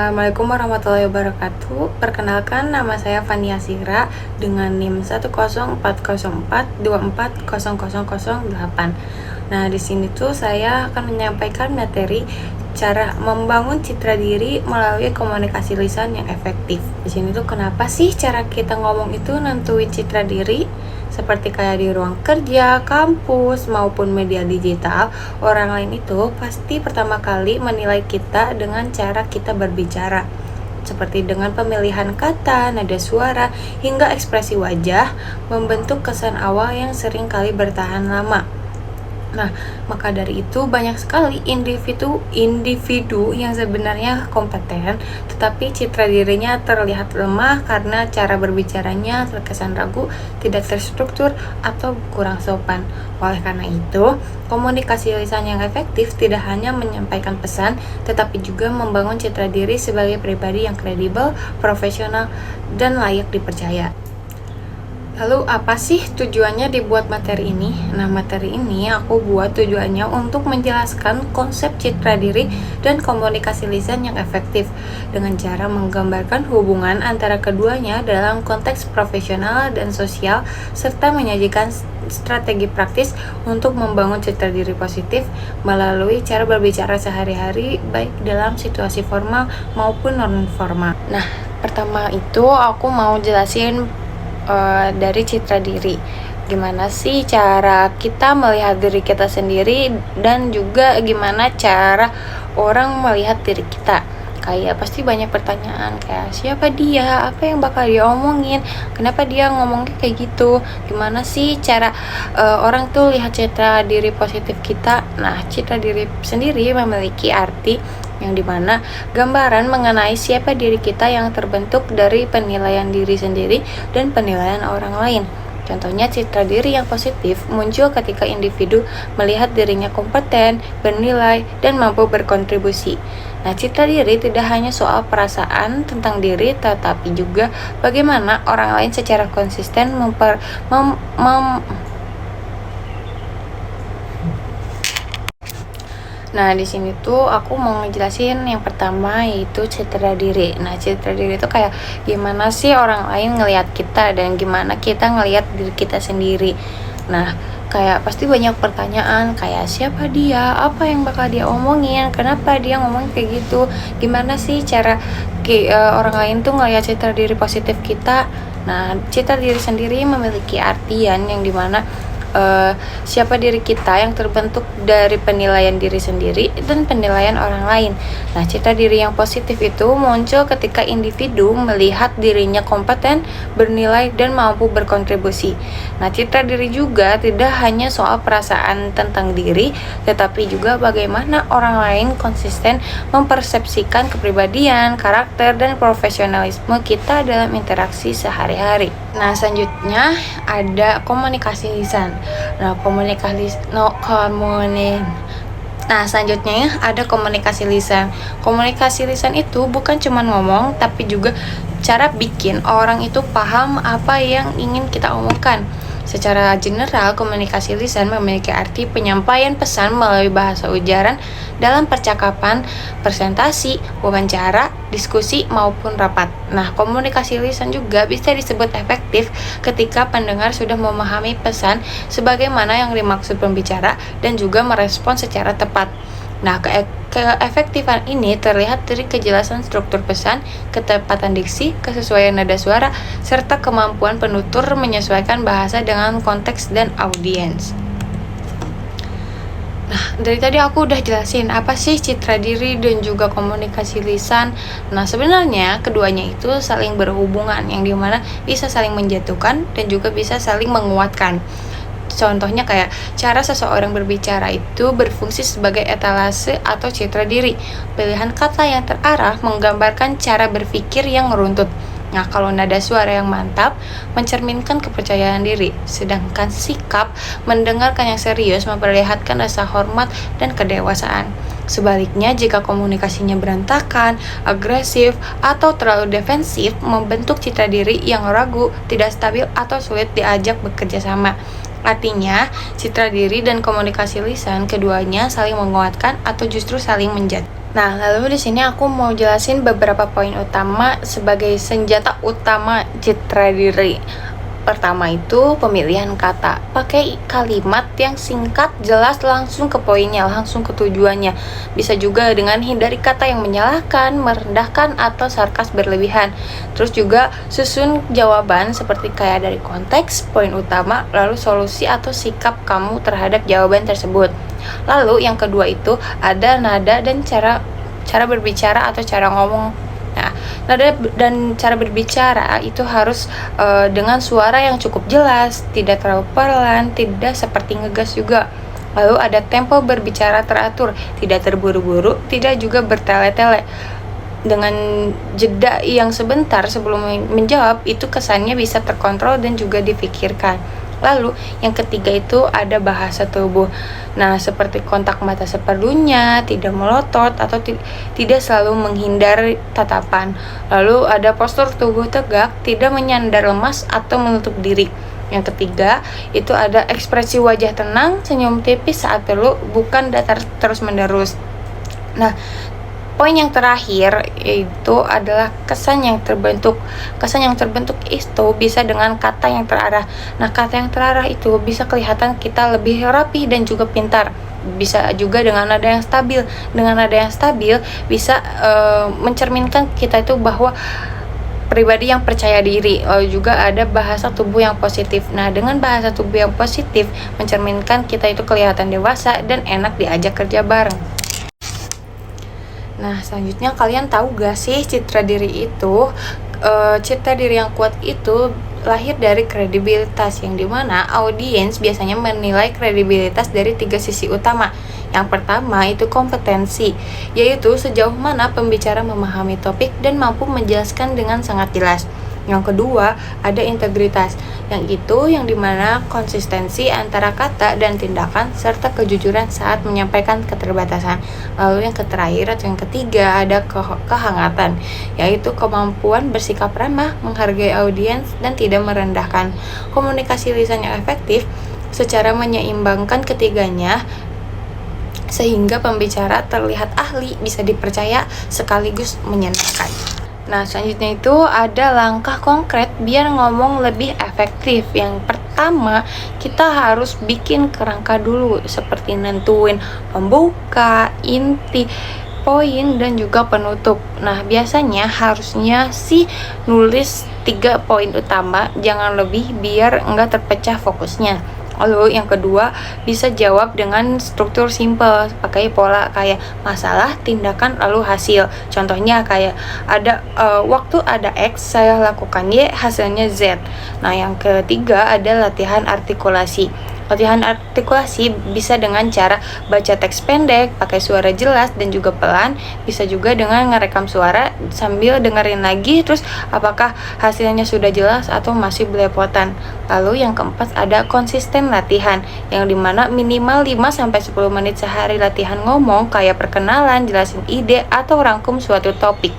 Assalamualaikum warahmatullahi wabarakatuh. Perkenalkan, nama saya Fania Sira dengan NIM 10404240008. Nah, di sini tuh saya akan menyampaikan materi cara membangun citra diri melalui komunikasi lisan yang efektif. Di sini tuh kenapa sih cara kita ngomong itu nentuin citra diri? Seperti kayak di ruang kerja, kampus, maupun media digital, orang lain itu pasti pertama kali menilai kita dengan cara kita berbicara. Seperti dengan pemilihan kata, nada suara, hingga ekspresi wajah, membentuk kesan awal yang sering kali bertahan lama. Nah, maka dari itu banyak sekali individu yang sebenarnya kompeten, tetapi citra dirinya terlihat lemah karena cara berbicaranya terkesan ragu, tidak terstruktur, atau kurang sopan. Oleh karena itu, komunikasi lisan yang efektif tidak hanya menyampaikan pesan, tetapi juga membangun citra diri sebagai pribadi yang kredibel, profesional, dan layak dipercaya. Lalu apa sih tujuannya dibuat materi ini? Nah, materi ini aku buat tujuannya untuk menjelaskan konsep citra diri dan komunikasi lisan yang efektif dengan cara menggambarkan hubungan antara keduanya dalam konteks profesional dan sosial, serta menyajikan strategi praktis untuk membangun citra diri positif melalui cara berbicara sehari-hari baik dalam situasi formal maupun non formal. Nah, pertama itu aku mau jelasin dari citra diri. Gimana sih cara kita melihat diri kita sendiri dan juga gimana cara orang melihat diri kita. Kayak pasti banyak pertanyaan kayak siapa dia, apa yang bakal dia omongin, kenapa dia ngomongnya kayak gitu, gimana sih cara orang tuh lihat citra diri positif kita. Nah, citra diri sendiri memiliki arti yang dimana gambaran mengenai siapa diri kita yang terbentuk dari penilaian diri sendiri dan penilaian orang lain. Contohnya, citra diri yang positif muncul ketika individu melihat dirinya kompeten, bernilai, dan mampu berkontribusi. Nah, citra diri tidak hanya soal perasaan tentang diri, tetapi juga bagaimana orang lain secara konsisten Nah, di sini tuh aku mau ngejelasin yang pertama yaitu citra diri. Nah, citra diri itu kayak gimana sih orang lain ngelihat kita dan gimana kita ngelihat diri kita sendiri. Nah, kayak pasti banyak pertanyaan kayak siapa dia, apa yang bakal dia omongin, kenapa dia ngomong kayak gitu, gimana sih cara orang lain tuh ngelihat citra diri positif kita. Nah, citra diri sendiri memiliki artian yang dimana siapa diri kita yang terbentuk dari penilaian diri sendiri dan penilaian orang lain. Nah, citra diri yang positif itu muncul ketika individu melihat dirinya kompeten, bernilai, dan mampu berkontribusi. Nah, citra diri juga tidak hanya soal perasaan tentang diri, tetapi juga bagaimana orang lain konsisten mempersepsikan kepribadian, karakter, dan profesionalisme kita dalam interaksi sehari-hari. Nah, selanjutnya ada komunikasi lisan. Selanjutnya ada komunikasi lisan. Komunikasi lisan itu bukan cuma ngomong, tapi juga cara bikin orang itu paham apa yang ingin kita omongkan. Secara general, komunikasi lisan memiliki arti penyampaian pesan melalui bahasa ujaran dalam percakapan, presentasi, wawancara, diskusi, maupun rapat. Nah, komunikasi lisan juga bisa disebut efektif ketika pendengar sudah memahami pesan sebagaimana yang dimaksud pembicara dan juga merespon secara tepat. Nah, keefektifan ini terlihat dari kejelasan struktur pesan, ketepatan diksi, kesesuaian nada suara, serta kemampuan penutur menyesuaikan bahasa dengan konteks dan audiens. Nah, dari tadi aku udah jelasin apa sih citra diri dan juga komunikasi lisan. Nah, sebenarnya keduanya itu saling berhubungan, yang dimana bisa saling menjatuhkan dan juga bisa saling menguatkan. Contohnya kayak cara seseorang berbicara itu berfungsi sebagai etalase atau citra diri. Pilihan kata yang terarah menggambarkan cara berpikir yang meruntut. Nah, kalau nada suara yang mantap mencerminkan kepercayaan diri, sedangkan sikap mendengarkan yang serius memperlihatkan rasa hormat dan kedewasaan. Sebaliknya, jika komunikasinya berantakan, agresif, atau terlalu defensif, membentuk citra diri yang ragu, tidak stabil, atau sulit diajak bekerja sama. Artinya, citra diri dan komunikasi lisan keduanya saling menguatkan atau justru saling Nah, lalu di sini aku mau jelasin beberapa poin utama sebagai senjata utama citra diri. Pertama itu pemilihan kata. Pakai kalimat yang singkat, jelas, langsung ke poinnya, langsung ke tujuannya. Bisa juga dengan hindari kata yang menyalahkan, merendahkan, atau sarkas berlebihan. Terus juga susun jawaban seperti kayak dari konteks, poin utama, lalu solusi atau sikap kamu terhadap jawaban tersebut. Lalu yang kedua itu ada nada dan cara berbicara atau cara ngomong. Nah, nada dan cara berbicara itu harus dengan suara yang cukup jelas, tidak terlalu pelan, tidak seperti ngegas juga. Lalu ada tempo berbicara teratur, tidak terburu-buru, tidak juga bertele-tele. Dengan jeda yang sebentar sebelum menjawab, itu kesannya bisa terkontrol dan juga dipikirkan. Lalu yang ketiga itu ada bahasa tubuh. Nah, seperti kontak mata seperlunya, tidak melotot atau tidak selalu menghindar tatapan. Lalu ada postur tubuh tegak, tidak menyandar lemas atau menutup diri. Yang ketiga itu ada ekspresi wajah tenang, senyum tipis saat perlu, bukan datar terus-menerus. Nah, poin yang terakhir yaitu adalah kesan yang terbentuk. Kesan yang terbentuk itu bisa dengan kata yang terarah. Nah, kata yang terarah itu bisa kelihatan kita lebih rapi dan juga pintar. Bisa juga dengan nada yang stabil. Dengan nada yang stabil bisa mencerminkan kita itu bahwa pribadi yang percaya diri. Lalu juga ada bahasa tubuh yang positif. Nah, dengan bahasa tubuh yang positif mencerminkan kita itu kelihatan dewasa dan enak diajak kerja bareng. Nah, selanjutnya kalian tahu gak sih citra diri itu? Citra diri yang kuat itu lahir dari kredibilitas, yang dimana audiens biasanya menilai kredibilitas dari 3 sisi utama. Yang pertama itu kompetensi, yaitu sejauh mana pembicara memahami topik dan mampu menjelaskan dengan sangat jelas. Yang kedua ada integritas, yang dimana konsistensi antara kata dan tindakan serta kejujuran saat menyampaikan keterbatasan. Lalu yang terakhir atau yang ketiga ada kehangatan, yaitu kemampuan bersikap ramah, menghargai audiens dan tidak merendahkan. Komunikasi lisan yang efektif secara menyeimbangkan ketiganya sehingga pembicara terlihat ahli, bisa dipercaya, sekaligus menyenangkan. Nah, selanjutnya itu ada langkah konkret biar ngomong lebih efektif. Yang pertama, kita harus bikin kerangka dulu, seperti nentuin pembuka, inti, poin, dan juga penutup. Nah, biasanya harusnya sih nulis 3 poin utama, jangan lebih biar enggak terpecah fokusnya. Lalu yang kedua bisa jawab dengan struktur simple, pakai pola kayak masalah, tindakan, lalu hasil. Contohnya kayak ada waktu ada X, saya lakukan Y, hasilnya Z. Nah, yang ketiga ada latihan artikulasi. Latihan artikulasi bisa dengan cara baca teks pendek, pakai suara jelas dan juga pelan. Bisa juga dengan ngerekam suara sambil dengerin lagi, terus apakah hasilnya sudah jelas atau masih belepotan. Lalu yang keempat ada konsisten latihan, yang dimana minimal 5-10 menit sehari latihan ngomong kayak perkenalan, jelasin ide, atau rangkum suatu topik.